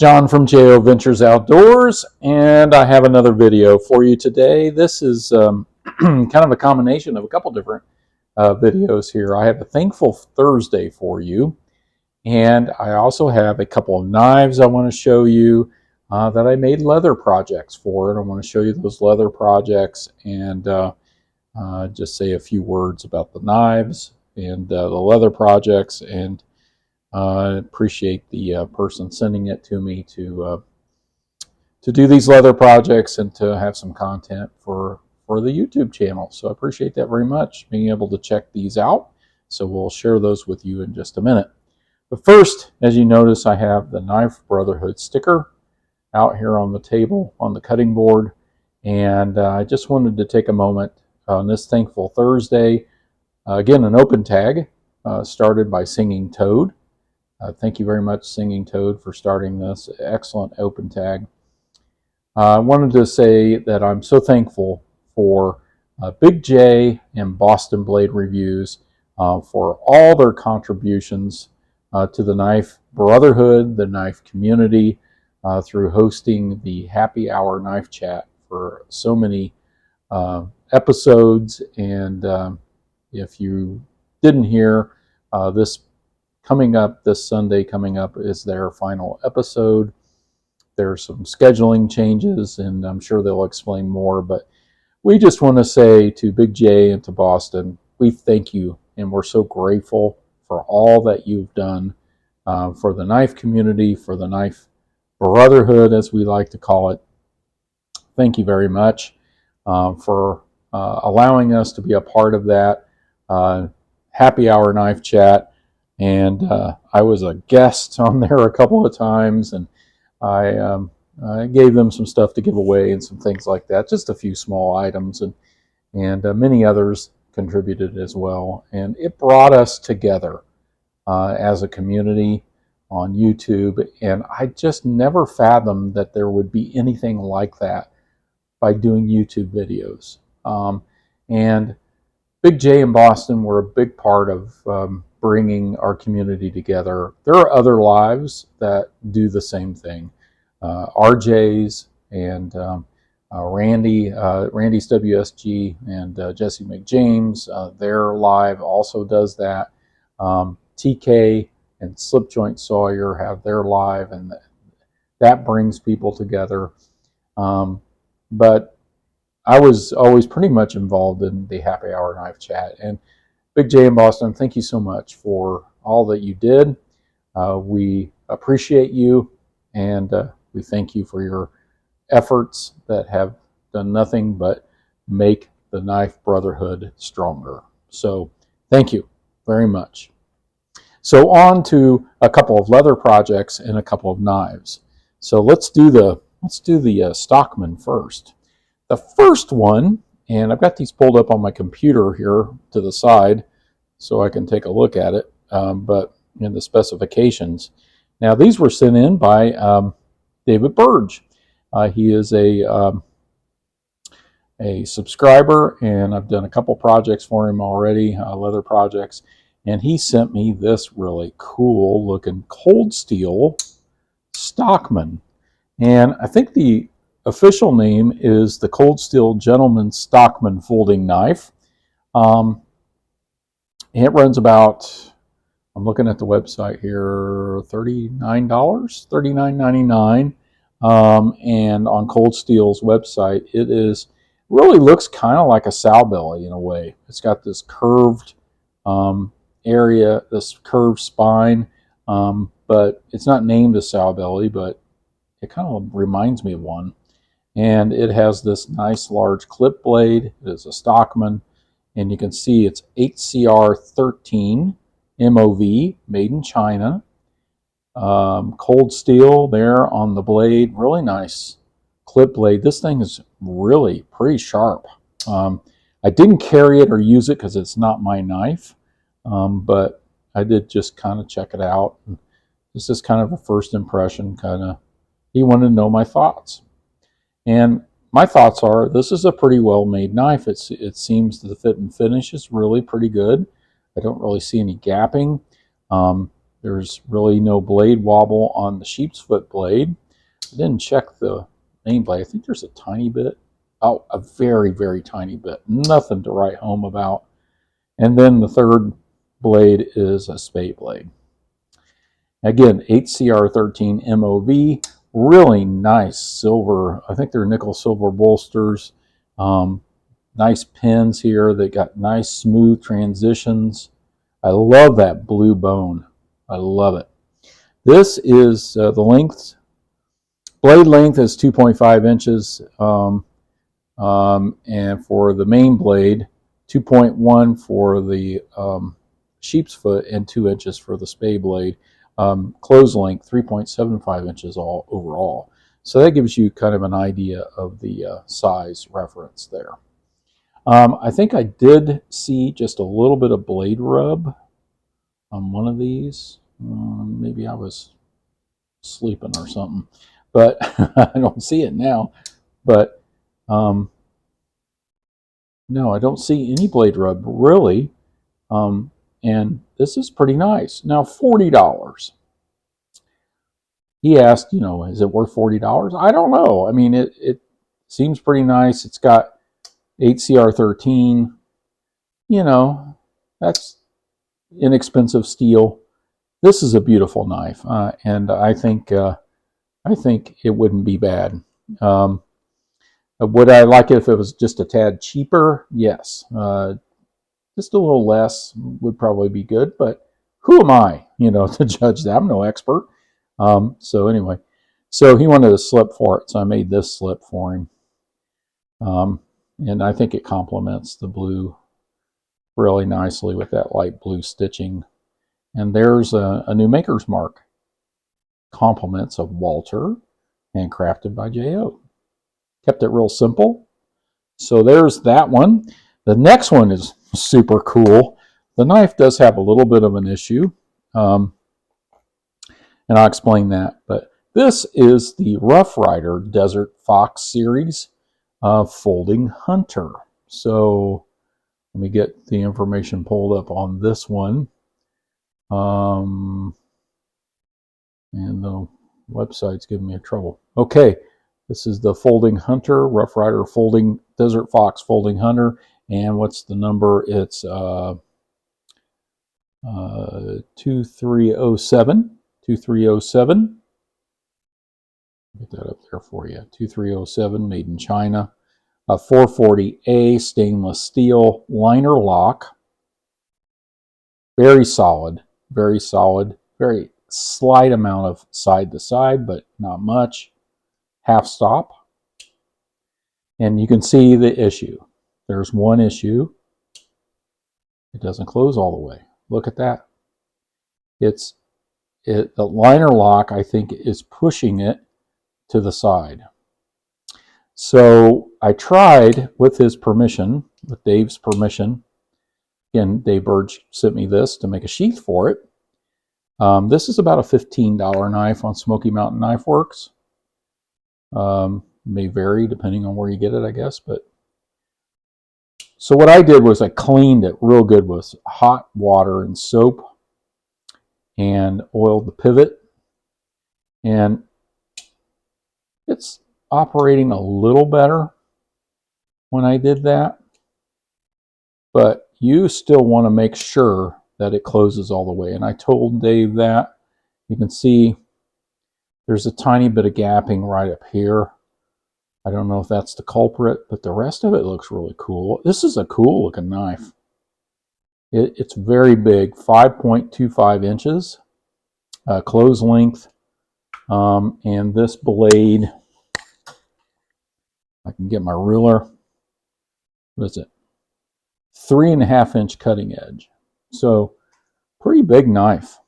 John from JO Ventures Outdoors, and I have another video for you today. This is kind of a combination of a couple different videos here. I have a Thankful Thursday for you, and I also have a couple of knives I want to show you that I made leather projects for, and I want to show you those leather projects and just say a few words about the knives and the leather projects, and I appreciate the person sending it to me to do these leather projects and to have some content for the YouTube channel. So I appreciate that very much, being able to check these out. So we'll share those with you in just a minute. But first, as you notice, I have the Knife Brotherhood sticker out here on the table on the cutting board. And I just wanted to take a moment on this Thankful Thursday. Again, an open tag started by Singing Toad. Thank you very much, Singing Toad, for starting this excellent open tag. I wanted to say that I'm so thankful for Big J and Boston Blade Reviews for all their contributions to the Knife Brotherhood, the knife community, through hosting the Happy Hour Knife Chat for so many episodes. And if you didn't hear, this Sunday coming up is their final episode. There's some scheduling changes, and I'm sure they'll explain more, but we just want to say to Big J and to Boston, we thank you, and we're so grateful for all that you've done for the knife community, for the Knife Brotherhood, as we like to call it. Thank you very much for allowing us to be a part of that Happy Hour Knife Chat. And I was a guest on there a couple of times, and I gave them some stuff to give away and some things like that, just a few small items, and many others contributed as well. And it brought us together as a community on YouTube, and I just never fathomed that there would be anything like that by doing YouTube videos. And Big J in Boston were a big part of bringing our community together. There are other lives that do the same thing. RJ's and Randy's WSG and Jesse McJames, their live also does that. TK and Slip Joint Sawyer have their live, and that brings people together. But I was always pretty much involved in the Happy Hour Knife Chat. And Big J in Boston, thank you so much for all that you did. We appreciate you, and we thank you for your efforts that have done nothing but make the Knife Brotherhood stronger. So thank you very much. So on to a couple of leather projects and a couple of knives. So let's do the Stockman first. The first one, and I've got these pulled up on my computer here to the side so I can take a look at it, but in the specifications. Now, these were sent in by David Burge. He is a subscriber, and I've done a couple projects for him already, leather projects, and he sent me this really cool looking Cold Steel Stockman. And I think the official name is the Cold Steel Gentleman Stockman Folding Knife. It runs about, I'm looking at the website here, $39, $39.99. And on Cold Steel's website, it really looks kind of like a sow belly in a way. It's got this curved area, this curved spine, but it's not named a sow belly, but it kind of reminds me of one. And it has this nice large clip blade. It is a Stockman, and you can see it's HCR13 MOV, made in China. Cold steel there on the blade, really nice clip blade. This thing is really pretty sharp. I didn't carry it or use it because it's not my knife, but I did just kind of check it out. This is kind of a first impression, he wanted to know my thoughts. And my thoughts are, this is a pretty well-made knife. It seems the fit and finish is really pretty good. I don't really see any gapping. There's really no blade wobble on the sheep's foot blade. I didn't check the main blade. I think there's a tiny bit. Oh, a very, very tiny bit. Nothing to write home about. And then the third blade is a spade blade. Again, HCR13 MOV. Really nice silver. I think they're nickel silver bolsters. Nice pins here. They got nice smooth transitions. I love that blue bone. I love it. This is the length. Blade length is 2.5 inches. And for the main blade, 2.1 for the sheep's foot and 2 inches for the spade blade. Close length, 3.75 inches all overall. So that gives you kind of an idea of the size reference there. I think I did see just a little bit of blade rub on one of these. Maybe I was sleeping or something, but I don't see it now. But no, I don't see any blade rub really. And this is pretty nice. Now, $40. He asked, is it worth $40? I don't know. I mean, it seems pretty nice. It's got HCR13. That's inexpensive steel. This is a beautiful knife, and I think it wouldn't be bad. Would I like it if it was just a tad cheaper? Yes. Just a little less would probably be good, but who am I, to judge that? I'm no expert. So anyway, so he wanted a slip for it, so I made this slip for him. And I think it complements the blue really nicely with that light blue stitching. And there's a new maker's mark. Compliments of Walter, handcrafted by J.O. Kept it real simple. So there's that one. The next one is super cool. The knife does have a little bit of an issue, and I'll explain that. But this is the Rough Rider Desert Fox series Folding Hunter. So let me get the information pulled up on this one. And the website's giving me trouble. Okay, this is the Folding Hunter, Rough Rider Folding Desert Fox Folding Hunter. And what's the number? It's 2307. 2307. Get that up there for you. 2307, made in China. 440A stainless steel liner lock. Very solid. Very solid. Very slight amount of side to side, but not much. Half stop. And you can see the issue. There's one issue. It doesn't close all the way. Look at that. The liner lock, I think, is pushing it to the side. So I tried, with his permission, with Dave's permission. Again, Dave Burge sent me this to make a sheath for it. This is about a $15 knife on Smoky Mountain Knife Works. May vary depending on where you get it, I guess. But so what I did was I cleaned it real good with hot water and soap and oiled the pivot. And it's operating a little better when I did that. But you still want to make sure that it closes all the way. And I told Dave that. You can see there's a tiny bit of gapping right up here. I don't know if that's the culprit, but the rest of it looks really cool. This is a cool looking knife. It's very big, 5.25 inches, close length. And this blade, I can get my ruler. What is it? 3.5 inch cutting edge. So pretty big knife.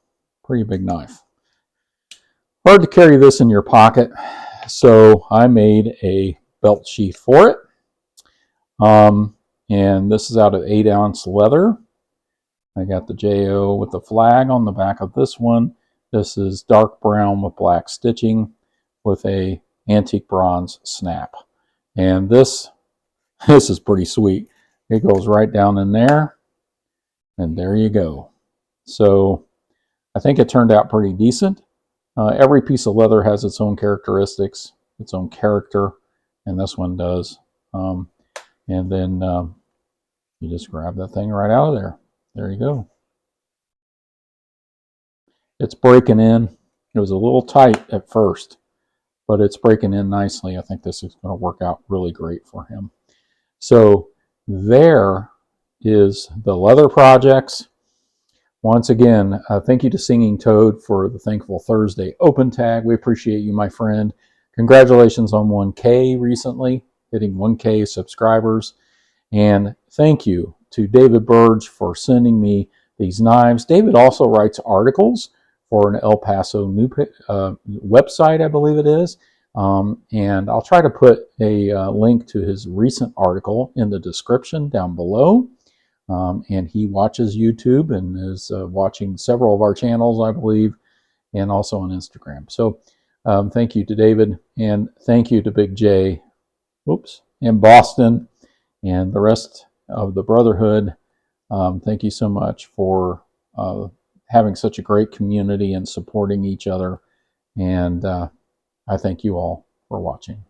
Pretty big knife. Hard to carry this in your pocket. So I made a belt sheath for it. And this is out of 8-ounce leather. I got the JO with the flag on the back of this one. This is dark brown with black stitching with a antique bronze snap. And this is pretty sweet. It goes right down in there. And there you go. So I think it turned out pretty decent. Every piece of leather has its own characteristics, its own character, and this one does. And then you just grab that thing right out of there. There you go. It's breaking in. It was a little tight at first, but it's breaking in nicely. I think this is going to work out really great for him. So there is the leather projects. Once again, thank you to Singing Toad for the Thankful Thursday open tag. We appreciate you, my friend. Congratulations on 1K recently, hitting 1K subscribers. And thank you to David Burge for sending me these knives. David also writes articles for an El Paso new website, I believe it is. And I'll try to put a link to his recent article in the description down below. And he watches YouTube and is watching several of our channels, I believe, and also on Instagram. So thank you to David, and thank you to Big J, in Boston, and the rest of the Brotherhood. Thank you so much for having such a great community and supporting each other. And I thank you all for watching.